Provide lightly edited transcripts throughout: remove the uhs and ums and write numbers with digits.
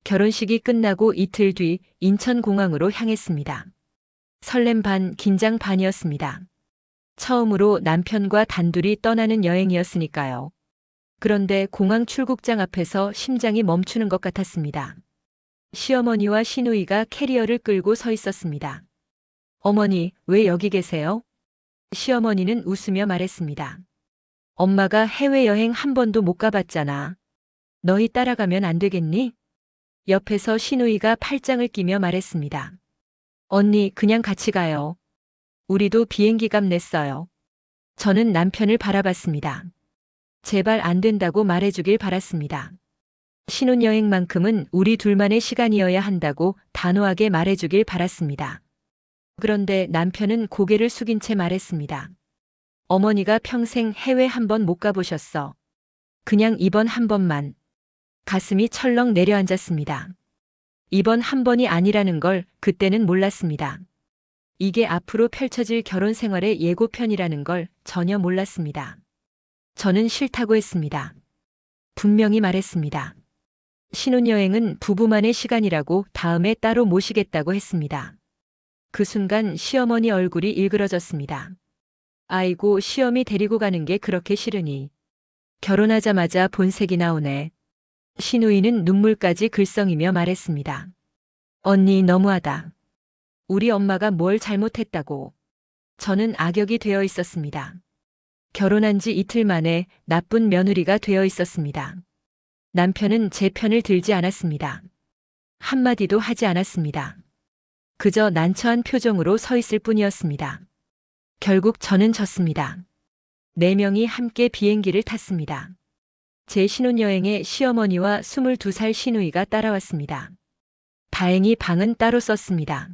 결혼식이 끝나고 이틀 뒤 인천공항으로 향했습니다. 설렘 반, 긴장 반이었습니다. 처음으로 남편과 단둘이 떠나는 여행이었으니까요. 그런데 공항 출국장 앞에서 심장이 멈추는 것 같았습니다. 시어머니와 시누이가 캐리어를 끌고 서 있었습니다. 어머니, 왜 여기 계세요? 시어머니는 웃으며 말했습니다. 엄마가 해외여행 한 번도 못 가봤잖아. 너희 따라가면 안 되겠니? 옆에서 시누이가 팔짱을 끼며 말했습니다. 언니, 그냥 같이 가요. 우리도 비행기 값 냈어요. 저는 남편을 바라봤습니다. 제발 안 된다고 말해주길 바랐습니다. 신혼여행만큼은 우리 둘만의 시간이어야 한다고 단호하게 말해주길 바랐습니다. 그런데 남편은 고개를 숙인 채 말했습니다. 어머니가 평생 해외 한 번 못 가보셨어. 그냥 이번 한 번만. 가슴이 철렁 내려앉았습니다. 이번 한 번이 아니라는 걸 그때는 몰랐습니다. 이게 앞으로 펼쳐질 결혼 생활의 예고편이라는 걸 전혀 몰랐습니다. 저는 싫다고 했습니다. 분명히 말했습니다. 신혼여행은 부부만의 시간이라고 다음에 따로 모시겠다고 했습니다. 그 순간 시어머니 얼굴이 일그러졌습니다. 아이고, 시어미 데리고 가는 게 그렇게 싫으니. 결혼하자마자 본색이 나오네. 시누이는 눈물까지 글썽이며 말했습니다. 언니, 너무하다. 우리 엄마가 뭘 잘못했다고. 저는 악역이 되어 있었습니다. 결혼한 지 이틀 만에 나쁜 며느리가 되어 있었습니다. 남편은 제 편을 들지 않았습니다. 한마디도 하지 않았습니다. 그저 난처한 표정으로 서 있을 뿐이었습니다. 결국 저는 졌습니다. 4명이 함께 비행기를 탔습니다. 제 신혼여행에 시어머니와 22살 시누이가 따라왔습니다. 다행히 방은 따로 썼습니다.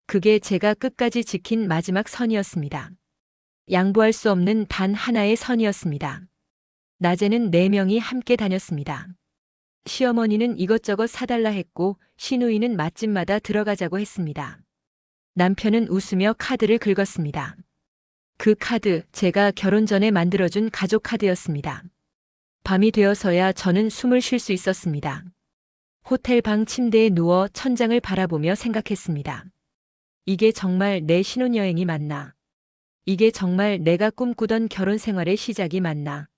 그게 제가 끝까지 지킨 마지막 선이었습니다. 양보할 수 없는 단 하나의 선이었습니다. 낮에는 4명이 함께 다녔습니다. 시어머니는 이것저것 사달라 했고 시누이는 맛집마다 들어가자고 했습니다. 남편은 웃으며 카드를 긁었습니다. 그 카드, 제가 결혼 전에 만들어준 가족 카드였습니다. 밤이 되어서야 저는 숨을 쉴 수 있었습니다. 호텔 방 침대에 누워 천장을 바라보며 생각했습니다. 이게 정말 내 신혼여행이 맞나? 이게 정말 내가 꿈꾸던 결혼 생활의 시작이 맞나?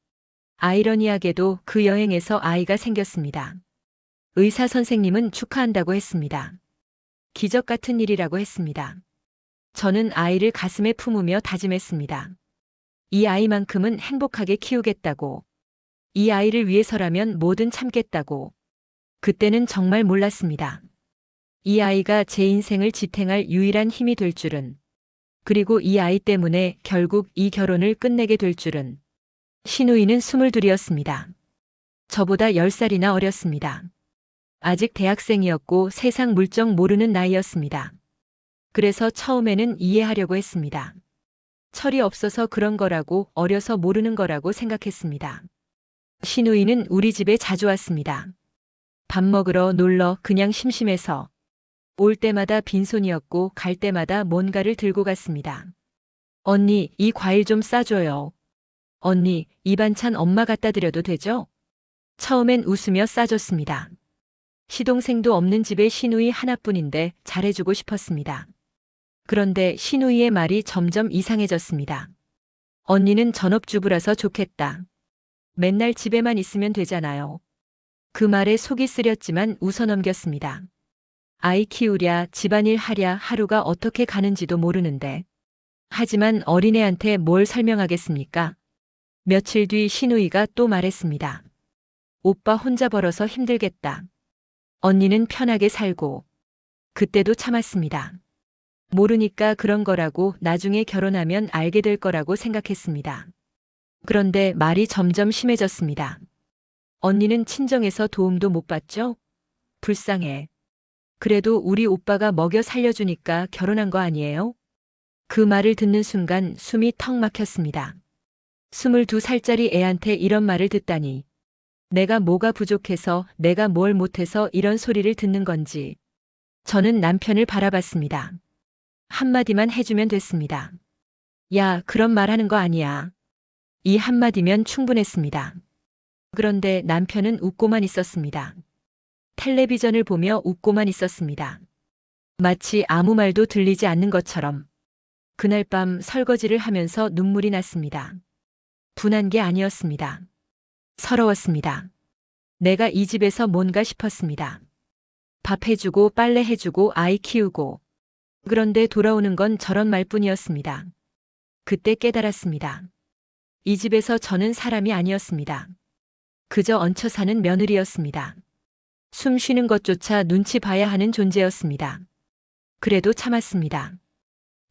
아이러니하게도 그 여행에서 아이가 생겼습니다. 의사 선생님은 축하한다고 했습니다. 기적 같은 일이라고 했습니다. 저는 아이를 가슴에 품으며 다짐했습니다. 이 아이만큼은 행복하게 키우겠다고. 이 아이를 위해서라면 뭐든 참겠다고. 그때는 정말 몰랐습니다. 이 아이가 제 인생을 지탱할 유일한 힘이 될 줄은. 그리고 이 아이 때문에 결국 이 결혼을 끝내게 될 줄은. 시누이는 22이었습니다. 저보다 10살이나 어렸습니다. 아직 대학생이었고 세상 물정 모르는 나이였습니다. 그래서 처음에는 이해하려고 했습니다. 철이 없어서 그런 거라고, 어려서 모르는 거라고 생각했습니다. 시누이는 우리 집에 자주 왔습니다. 밥 먹으러, 놀러, 그냥 심심해서. 올 때마다 빈손이었고 갈 때마다 뭔가를 들고 갔습니다. 언니, 이 과일 좀 싸줘요. 언니, 이 반찬 엄마 갖다 드려도 되죠? 처음엔 웃으며 싸줬습니다. 시동생도 없는 집에 시누이 하나뿐인데 잘해주고 싶었습니다. 그런데 시누이의 말이 점점 이상해졌습니다. 언니는 전업주부라서 좋겠다. 맨날 집에만 있으면 되잖아요. 그 말에 속이 쓰렸지만 웃어넘겼습니다. 아이 키우랴, 집안일 하랴 하루가 어떻게 가는지도 모르는데. 하지만 어린애한테 뭘 설명하겠습니까? 며칠 뒤 시누이가 또 말했습니다. 오빠 혼자 벌어서 힘들겠다. 언니는 편하게 살고. 그때도 참았습니다. 모르니까 그런 거라고, 나중에 결혼하면 알게 될 거라고 생각했습니다. 그런데 말이 점점 심해졌습니다. 언니는 친정에서 도움도 못 받죠? 불쌍해. 그래도 우리 오빠가 먹여 살려주니까 결혼한 거 아니에요? 그 말을 듣는 순간 숨이 턱 막혔습니다. 22살짜리 애한테 이런 말을 듣다니. 내가 뭐가 부족해서, 내가 뭘 못해서 이런 소리를 듣는 건지. 저는 남편을 바라봤습니다. 한마디만 해주면 됐습니다. 야, 그런 말 하는 거 아니야. 이 한마디면 충분했습니다. 그런데 남편은 웃고만 있었습니다. 텔레비전을 보며 웃고만 있었습니다. 마치 아무 말도 들리지 않는 것처럼. 그날 밤 설거지를 하면서 눈물이 났습니다. 분한 게 아니었습니다. 서러웠습니다. 내가 이 집에서 뭔가 싶었습니다. 밥 해주고 빨래 해주고 아이 키우고. 그런데 돌아오는 건 저런 말뿐이었습니다. 그때 깨달았습니다. 이 집에서 저는 사람이 아니었습니다. 그저 얹혀 사는 며느리였습니다. 숨 쉬는 것조차 눈치 봐야 하는 존재였습니다. 그래도 참았습니다.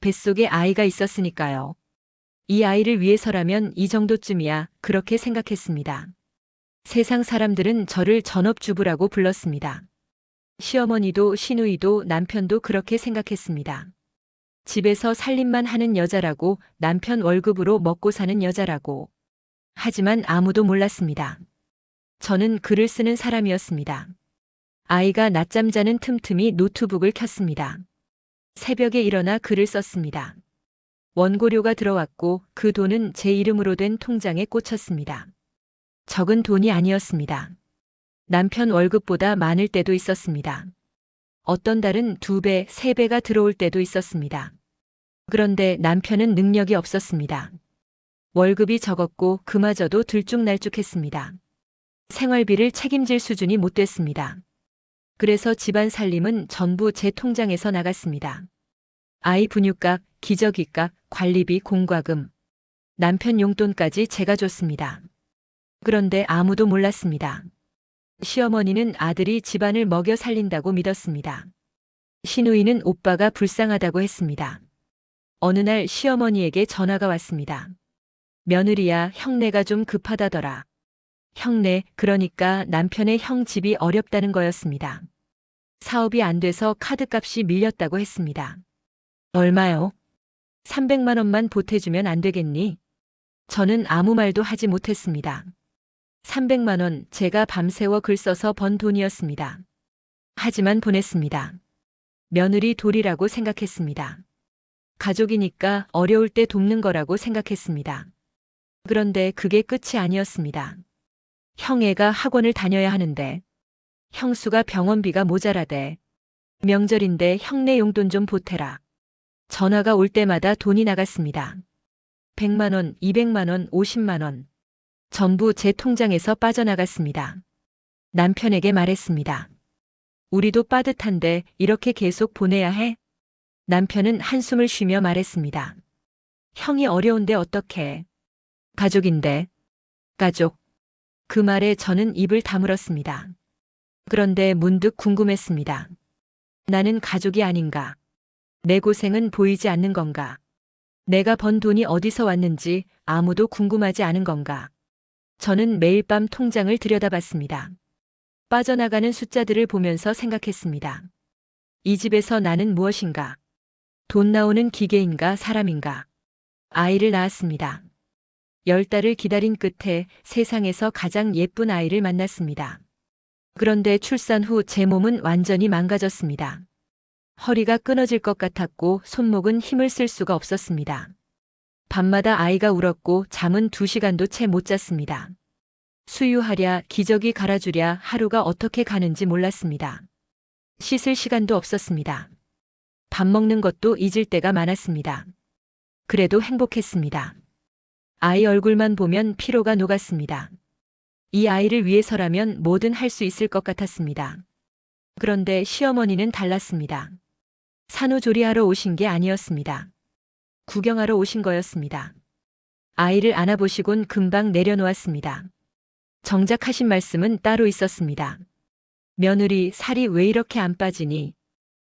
뱃속에 아이가 있었으니까요. 이 아이를 위해서라면 이 정도쯤이야 그렇게 생각했습니다. 세상 사람들은 저를 전업주부라고 불렀습니다. 시어머니도 시누이도 남편도 그렇게 생각했습니다. 집에서 살림만 하는 여자라고, 남편 월급으로 먹고 사는 여자라고. 하지만 아무도 몰랐습니다. 저는 글을 쓰는 사람이었습니다. 아이가 낮잠 자는 틈틈이 노트북을 켰습니다. 새벽에 일어나 글을 썼습니다. 원고료가 들어왔고 그 돈은 제 이름으로 된 통장에 꽂혔습니다. 적은 돈이 아니었습니다. 남편 월급보다 많을 때도 있었습니다. 어떤 달은 2배, 3배가 들어올 때도 있었습니다. 그런데 남편은 능력이 없었습니다. 월급이 적었고 그마저도 들쭉날쭉했습니다. 생활비를 책임질 수준이 못 됐습니다. 그래서 집안 살림은 전부 제 통장에서 나갔습니다. 아이 분유값, 기저귀값, 관리비, 공과금, 남편 용돈까지 제가 줬습니다. 그런데 아무도 몰랐습니다. 시어머니는 아들이 집안을 먹여 살린다고 믿었습니다. 시누이는 오빠가 불쌍하다고 했습니다. 어느 날 시어머니에게 전화가 왔습니다. 며느리야, 형네가 좀 급하다더라. 형네, 그러니까 남편의 형 집이 어렵다는 거였습니다. 사업이 안 돼서 카드값이 밀렸다고 했습니다. 얼마요? 300만 원만 보태주면 안 되겠니? 저는 아무 말도 하지 못했습니다. 300만 원 제가 밤새워 글 써서 번 돈이었습니다. 하지만 보냈습니다. 며느리 도리라고 생각했습니다. 가족이니까 어려울 때 돕는 거라고 생각했습니다. 그런데 그게 끝이 아니었습니다. 형애가 학원을 다녀야 하는데, 형수가 병원비가 모자라대. 명절인데 형네 용돈 좀 보태라. 전화가 올 때마다 돈이 나갔습니다. 100만 원, 200만 원, 50만 원. 전부 제 통장에서 빠져나갔습니다. 남편에게 말했습니다. 우리도 빠듯한데 이렇게 계속 보내야 해? 남편은 한숨을 쉬며 말했습니다. 형이 어려운데 어떡해. 가족인데. 가족. 그 말에 저는 입을 다물었습니다. 그런데 문득 궁금했습니다. 나는 가족이 아닌가? 내 고생은 보이지 않는 건가? 내가 번 돈이 어디서 왔는지 아무도 궁금하지 않은 건가? 저는 매일 밤 통장을 들여다봤습니다. 빠져나가는 숫자들을 보면서 생각했습니다. 이 집에서 나는 무엇인가? 돈 나오는 기계인가 사람인가? 아이를 낳았습니다. 10달을 기다린 끝에 세상에서 가장 예쁜 아이를 만났습니다. 그런데 출산 후 제 몸은 완전히 망가졌습니다. 허리가 끊어질 것 같았고 손목은 힘을 쓸 수가 없었습니다. 밤마다 아이가 울었고 잠은 2시간도 채 못 잤습니다. 수유하랴, 기저귀 갈아주랴 하루가 어떻게 가는지 몰랐습니다. 씻을 시간도 없었습니다. 밥 먹는 것도 잊을 때가 많았습니다. 그래도 행복했습니다. 아이 얼굴만 보면 피로가 녹았습니다. 이 아이를 위해서라면 뭐든 할 수 있을 것 같았습니다. 그런데 시어머니는 달랐습니다. 산후조리하러 오신 게 아니었습니다. 구경하러 오신 거였습니다. 아이를 안아보시곤 금방 내려놓았습니다. 정작 하신 말씀은 따로 있었습니다. 며느리 살이 왜 이렇게 안 빠지니?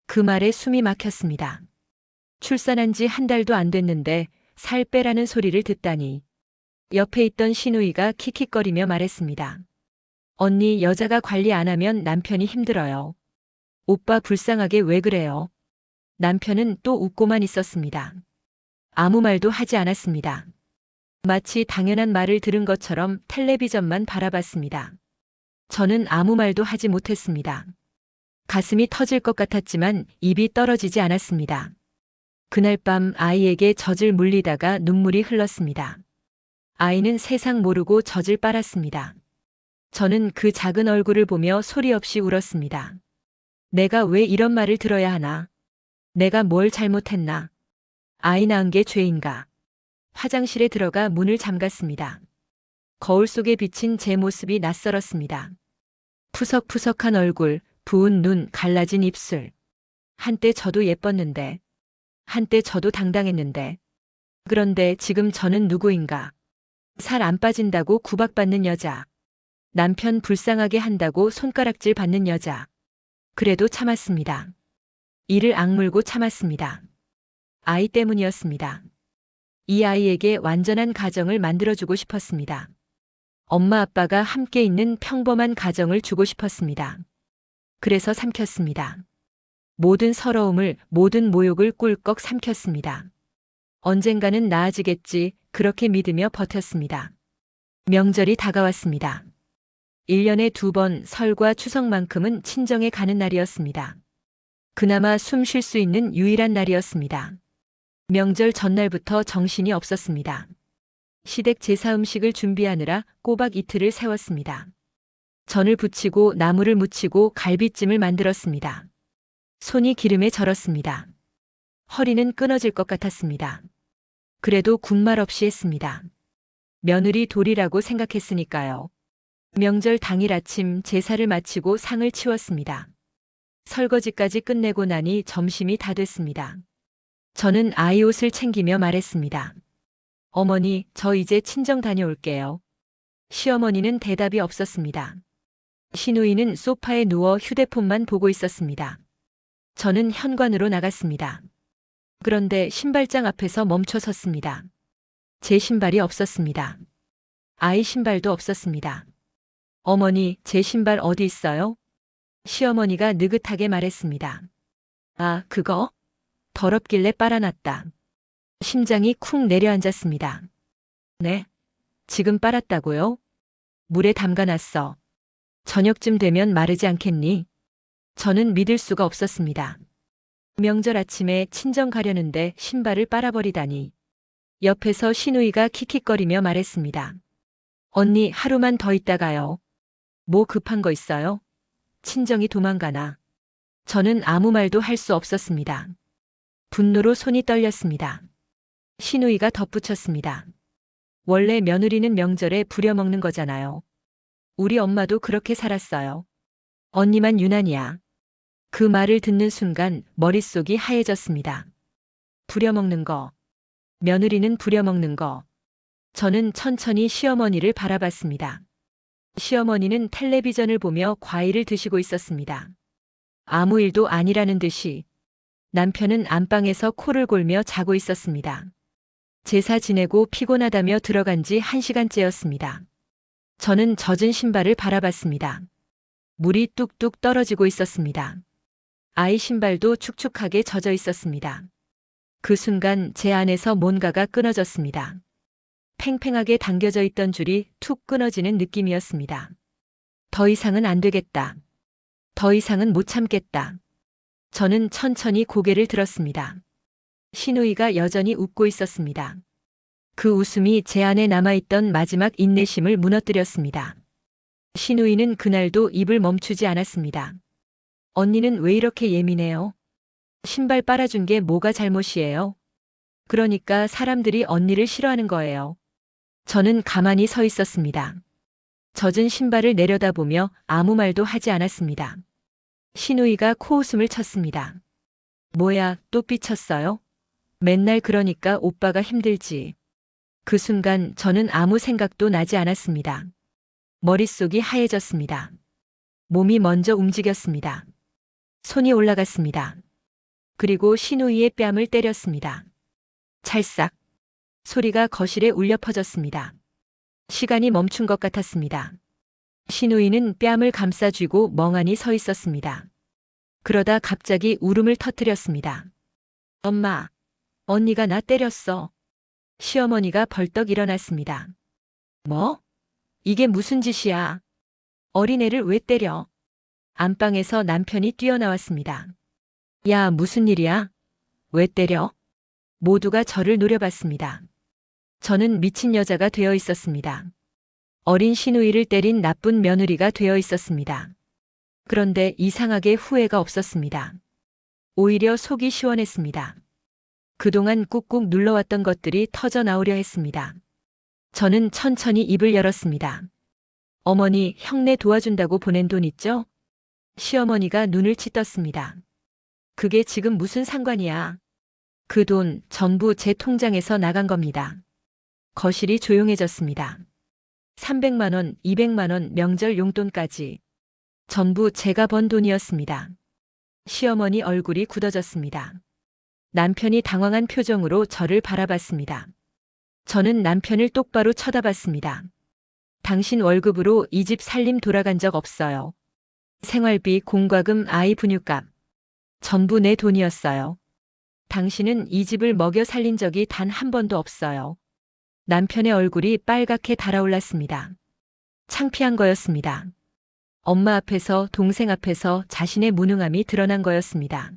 그 말에 숨이 막혔습니다. 출산한 지 1달도 안 됐는데 살 빼라는 소리를 듣다니. 옆에 있던 시누이가 킥킥거리며 말했습니다. 언니, 여자가 관리 안 하면 남편이 힘들어요. 오빠 불쌍하게 왜 그래요? 남편은 또 웃고만 있었습니다. 아무 말도 하지 않았습니다. 마치 당연한 말을 들은 것처럼 텔레비전만 바라봤습니다. 저는 아무 말도 하지 못했습니다. 가슴이 터질 것 같았지만 입이 떨어지지 않았습니다. 그날 밤 아이에게 젖을 물리다가 눈물이 흘렀습니다. 아이는 세상 모르고 젖을 빨았습니다. 저는 그 작은 얼굴을 보며 소리 없이 울었습니다. 내가 왜 이런 말을 들어야 하나? 내가 뭘 잘못했나? 아이 낳은 게 죄인가? 화장실에 들어가 문을 잠갔습니다. 거울 속에 비친 제 모습이 낯설었습니다. 푸석푸석한 얼굴, 부은 눈, 갈라진 입술. 한때 저도 예뻤는데, 한때 저도 당당했는데. 그런데 지금 저는 누구인가? 살 안 빠진다고 구박받는 여자. 남편 불쌍하게 한다고 손가락질 받는 여자. 그래도 참았습니다. 이를 악물고 참았습니다. 아이 때문이었습니다. 이 아이에게 완전한 가정을 만들어주고 싶었습니다. 엄마 아빠가 함께 있는 평범한 가정을 주고 싶었습니다. 그래서 삼켰습니다. 모든 서러움을, 모든 모욕을 꿀꺽 삼켰습니다. 언젠가는 나아지겠지, 그렇게 믿으며 버텼습니다. 명절이 다가왔습니다. 1년에 2번 설과 추석만큼은 친정에 가는 날이었습니다. 그나마 숨 쉴 수 있는 유일한 날이었습니다. 명절 전날부터 정신이 없었습니다. 시댁 제사 음식을 준비하느라 꼬박 이틀을 세웠습니다. 전을 부치고 나물을 무치고 갈비찜을 만들었습니다. 손이 기름에 절었습니다. 허리는 끊어질 것 같았습니다. 그래도 군말 없이 했습니다. 며느리 도리라고 생각했으니까요. 명절 당일 아침 제사를 마치고 상을 치웠습니다. 설거지까지 끝내고 나니 점심이 다 됐습니다. 저는 아이 옷을 챙기며 말했습니다. 어머니, 저 이제 친정 다녀올게요. 시어머니는 대답이 없었습니다. 시누이는 소파에 누워 휴대폰만 보고 있었습니다. 저는 현관으로 나갔습니다. 그런데 신발장 앞에서 멈춰 섰습니다. 제 신발이 없었습니다. 아이 신발도 없었습니다. 어머니, 제 신발 어디 있어요? 시어머니가 느긋하게 말했습니다. 아, 그거? 더럽길래 빨아놨다. 심장이 쿵 내려앉았습니다. 네? 지금 빨았다고요? 물에 담가놨어. 저녁쯤 되면 마르지 않겠니? 저는 믿을 수가 없었습니다. 명절 아침에 친정 가려는데 신발을 빨아버리다니. 옆에서 시누이가 킥킥거리며 말했습니다. 언니, 하루만 더 있다가요. 뭐 급한 거 있어요? 친정이 도망가나. 저는 아무 말도 할 수 없었습니다. 분노로 손이 떨렸습니다. 시누이가 덧붙였습니다. 원래 며느리는 명절에 부려먹는 거잖아요. 우리 엄마도 그렇게 살았어요. 언니만 유난이야. 그 말을 듣는 순간 머릿속이 하얘졌습니다. 부려먹는 거. 며느리는 부려먹는 거. 저는 천천히 시어머니를 바라봤습니다. 시어머니는 텔레비전을 보며 과일을 드시고 있었습니다. 아무 일도 아니라는 듯이. 남편은 안방에서 코를 골며 자고 있었습니다. 제사 지내고 피곤하다며 들어간 지 1시간째였습니다. 저는 젖은 신발을 바라봤습니다. 물이 뚝뚝 떨어지고 있었습니다. 아이 신발도 축축하게 젖어 있었습니다. 그 순간 제 안에서 뭔가가 끊어졌습니다. 팽팽하게 당겨져 있던 줄이 툭 끊어지는 느낌이었습니다. 더 이상은 안 되겠다. 더 이상은 못 참겠다. 저는 천천히 고개를 들었습니다. 시누이가 여전히 웃고 있었습니다. 그 웃음이 제 안에 남아있던 마지막 인내심을 무너뜨렸습니다. 시누이는 그날도 입을 멈추지 않았습니다. 언니는 왜 이렇게 예민해요? 신발 빨아준 게 뭐가 잘못이에요? 그러니까 사람들이 언니를 싫어하는 거예요. 저는 가만히 서 있었습니다. 젖은 신발을 내려다보며 아무 말도 하지 않았습니다. 시누이가 코웃음을 쳤습니다. 뭐야, 또 삐쳤어요? 맨날 그러니까 오빠가 힘들지. 그 순간 저는 아무 생각도 나지 않았습니다. 머릿속이 하얘졌습니다. 몸이 먼저 움직였습니다. 손이 올라갔습니다. 그리고 시누이의 뺨을 때렸습니다. 찰싹. 소리가 거실에 울려 퍼졌습니다. 시간이 멈춘 것 같았습니다. 시누이는 뺨을 감싸쥐고 멍하니 서 있었습니다. 그러다 갑자기 울음을 터뜨렸습니다. 엄마, 언니가 나 때렸어. 시어머니가 벌떡 일어났습니다. 뭐? 이게 무슨 짓이야? 어린애를 왜 때려? 안방에서 남편이 뛰어나왔습니다. 야, 무슨 일이야? 왜 때려? 모두가 저를 노려봤습니다. 저는 미친 여자가 되어 있었습니다. 어린 시누이를 때린 나쁜 며느리가 되어 있었습니다. 그런데 이상하게 후회가 없었습니다. 오히려 속이 시원했습니다. 그동안 꾹꾹 눌러왔던 것들이 터져 나오려 했습니다. 저는 천천히 입을 열었습니다. 어머니, 형네 도와준다고 보낸 돈 있죠? 시어머니가 눈을 치떴습니다. 그게 지금 무슨 상관이야? 그 돈 전부 제 통장에서 나간 겁니다. 거실이 조용해졌습니다. 300만 원, 200만 원, 명절 용돈까지 전부 제가 번 돈이었습니다. 시어머니 얼굴이 굳어졌습니다. 남편이 당황한 표정으로 저를 바라봤습니다. 저는 남편을 똑바로 쳐다봤습니다. 당신 월급으로 이 집 살림 돌아간 적 없어요. 생활비, 공과금, 아이 분유값 전부 내 돈이었어요. 당신은 이 집을 먹여 살린 적이 단 한 번도 없어요. 남편의 얼굴이 빨갛게 달아올랐습니다. 창피한 거였습니다. 엄마 앞에서, 동생 앞에서 자신의 무능함이 드러난 거였습니다.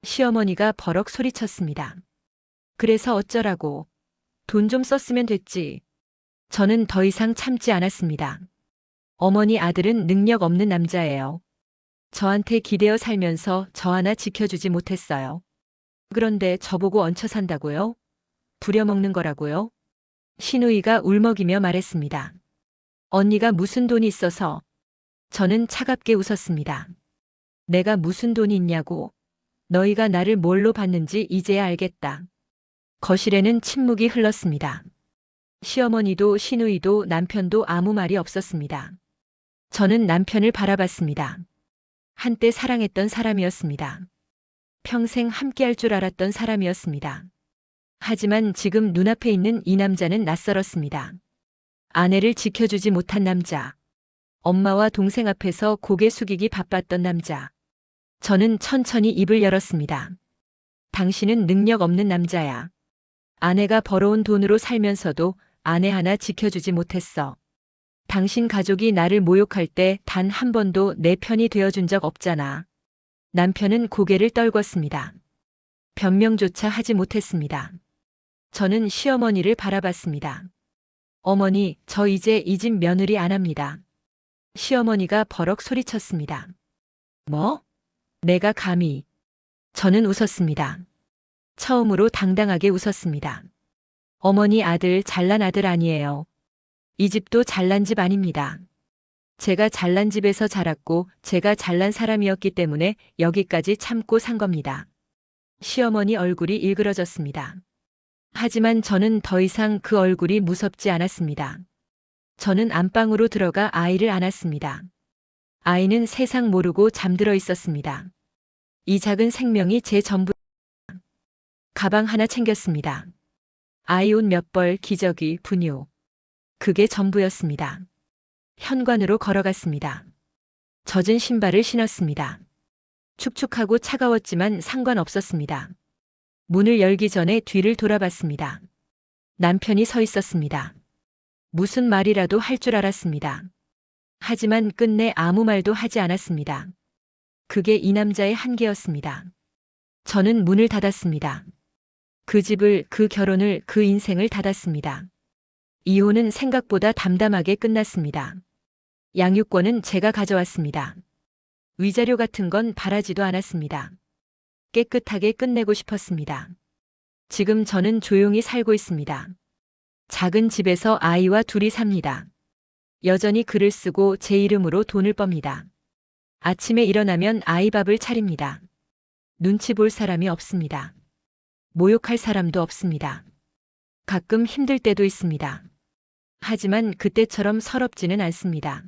시어머니가 버럭 소리쳤습니다. 그래서 어쩌라고? 돈 좀 썼으면 됐지. 저는 더 이상 참지 않았습니다. 어머니, 아들은 능력 없는 남자예요. 저한테 기대어 살면서 저 하나 지켜주지 못했어요. 그런데 저보고 얹혀 산다고요? 부려먹는 거라고요? 시누이가 울먹이며 말했습니다. 언니가 무슨 돈이 있어서? 저는 차갑게 웃었습니다. 내가 무슨 돈이 있냐고. 너희가 나를 뭘로 봤는지 이제야 알겠다. 거실에는 침묵이 흘렀습니다. 시어머니도 시누이도 남편도 아무 말이 없었습니다. 저는 남편을 바라봤습니다. 한때 사랑했던 사람이었습니다. 평생 함께할 줄 알았던 사람이었습니다. 하지만 지금 눈앞에 있는 이 남자는 낯설었습니다. 아내를 지켜주지 못한 남자. 엄마와 동생 앞에서 고개 숙이기 바빴던 남자. 저는 천천히 입을 열었습니다. 당신은 능력 없는 남자야. 아내가 벌어온 돈으로 살면서도 아내 하나 지켜주지 못했어. 당신 가족이 나를 모욕할 때 단 한 번도 내 편이 되어준 적 없잖아. 남편은 고개를 떨궜습니다. 변명조차 하지 못했습니다. 저는 시어머니를 바라봤습니다. 어머니, 저 이제 이 집 며느리 안 합니다. 시어머니가 버럭 소리쳤습니다. 뭐? 내가 감히. 저는 웃었습니다. 처음으로 당당하게 웃었습니다. 어머니, 아들 잘난 아들 아니에요. 이 집도 잘난 집 아닙니다. 제가 잘난 집에서 자랐고 제가 잘난 사람이었기 때문에 여기까지 참고 산 겁니다. 시어머니 얼굴이 일그러졌습니다. 하지만 저는 더 이상 그 얼굴이 무섭지 않았습니다. 저는 안방으로 들어가 아이를 안았습니다. 아이는 세상 모르고 잠들어 있었습니다. 이 작은 생명이 제 전부. 가방 하나 챙겼습니다. 아이 옷 몇 벌, 기저귀, 분유. 그게 전부였습니다. 현관으로 걸어갔습니다. 젖은 신발을 신었습니다. 축축하고 차가웠지만 상관없었습니다. 문을 열기 전에 뒤를 돌아봤습니다. 남편이 서 있었습니다. 무슨 말이라도 할 줄 알았습니다. 하지만 끝내 아무 말도 하지 않았습니다. 그게 이 남자의 한계였습니다. 저는 문을 닫았습니다. 그 집을, 그 결혼을, 그 인생을 닫았습니다. 이혼은 생각보다 담담하게 끝났습니다. 양육권은 제가 가져왔습니다. 위자료 같은 건 바라지도 않았습니다. 깨끗하게 끝내고 싶었습니다. 지금 저는 조용히 살고 있습니다. 작은 집에서 아이와 둘이 삽니다. 여전히 글을 쓰고 제 이름으로 돈을 멉니다. 아침에 일어나면 아이 밥을 차립니다. 눈치 볼 사람이 없습니다. 모욕할 사람도 없습니다. 가끔 힘들 때도 있습니다. 하지만 그때처럼 서럽지는 않습니다.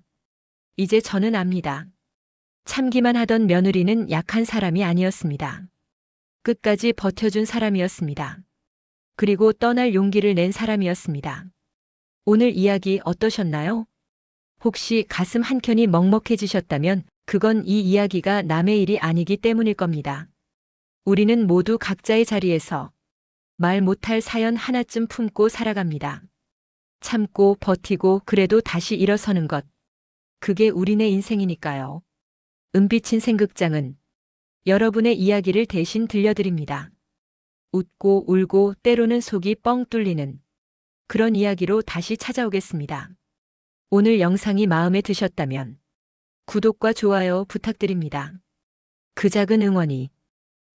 이제 저는 압니다. 참기만 하던 며느리는 약한 사람이 아니었습니다. 끝까지 버텨준 사람이었습니다. 그리고 떠날 용기를 낸 사람이었습니다. 오늘 이야기 어떠셨나요? 혹시 가슴 한켠이 먹먹해지셨다면 그건 이 이야기가 남의 일이 아니기 때문일 겁니다. 우리는 모두 각자의 자리에서 말 못할 사연 하나쯤 품고 살아갑니다. 참고 버티고 그래도 다시 일어서는 것. 그게 우리네 인생이니까요. 은빛인 생극장은 여러분의 이야기를 대신 들려드립니다. 웃고 울고 때로는 속이 뻥 뚫리는 그런 이야기로 다시 찾아오겠습니다. 오늘 영상이 마음에 드셨다면 구독과 좋아요 부탁드립니다. 그 작은 응원이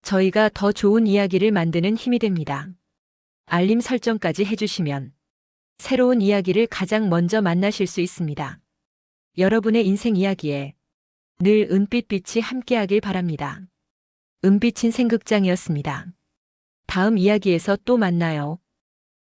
저희가 더 좋은 이야기를 만드는 힘이 됩니다. 알림 설정까지 해주시면 새로운 이야기를 가장 먼저 만나실 수 있습니다. 여러분의 인생 이야기에 늘 은빛빛이 함께하길 바랍니다. 은빛 인생극장이었습니다. 다음 이야기에서 또 만나요.